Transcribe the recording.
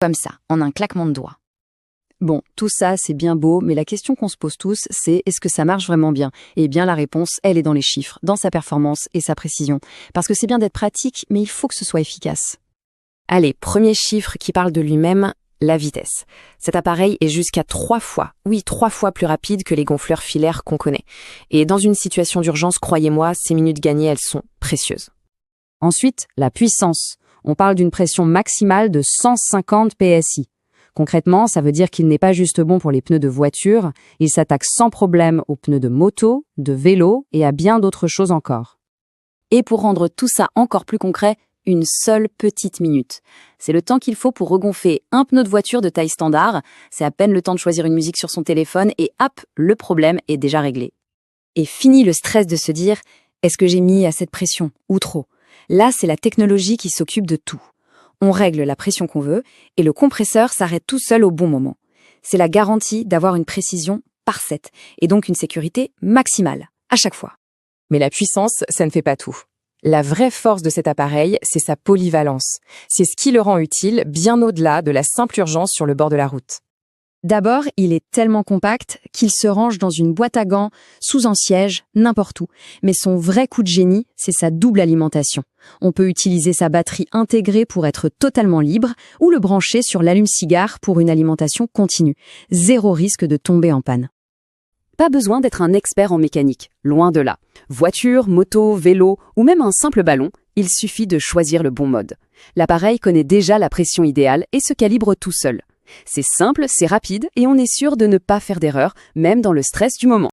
comme ça, en un claquement de doigts. Bon, tout ça, c'est bien beau, mais la question qu'on se pose tous, c'est est-ce que ça marche vraiment bien? Eh bien, la réponse, elle est dans les chiffres, dans sa performance et sa précision. Parce que c'est bien d'être pratique, mais il faut que ce soit efficace. Allez, premier chiffre qui parle de lui-même, la vitesse. Cet appareil est jusqu'à 3 fois, oui 3 fois plus rapide que les gonfleurs filaires qu'on connaît. Et dans une situation d'urgence, croyez-moi, ces minutes gagnées, elles sont précieuses. Ensuite, la puissance. On parle d'une pression maximale de 150 PSI. Concrètement, ça veut dire qu'il n'est pas juste bon pour les pneus de voiture, il s'attaque sans problème aux pneus de moto, de vélo et à bien d'autres choses encore. Et pour rendre tout ça encore plus concret, une seule petite minute. C'est le temps qu'il faut pour regonfler un pneu de voiture de taille standard, c'est à peine le temps de choisir une musique sur son téléphone et hop, le problème est déjà réglé. Et fini le stress de se dire « est-ce que j'ai mis assez de pression ou trop ?» Là, c'est la technologie qui s'occupe de tout. On règle la pression qu'on veut et le compresseur s'arrête tout seul au bon moment. C'est la garantie d'avoir une précision parfaite et donc une sécurité maximale, à chaque fois. Mais la puissance, ça ne fait pas tout. La vraie force de cet appareil, c'est sa polyvalence. C'est ce qui le rend utile bien au-delà de la simple urgence sur le bord de la route. D'abord, il est tellement compact qu'il se range dans une boîte à gants, sous un siège, n'importe où. Mais son vrai coup de génie, c'est sa double alimentation. On peut utiliser sa batterie intégrée pour être totalement libre ou le brancher sur l'allume-cigare pour une alimentation continue. Zéro risque de tomber en panne. Pas besoin d'être un expert en mécanique, loin de là. Voiture, moto, vélo ou même un simple ballon, il suffit de choisir le bon mode. L'appareil connaît déjà la pression idéale et se calibre tout seul. C'est simple, c'est rapide et on est sûr de ne pas faire d'erreur, même dans le stress du moment.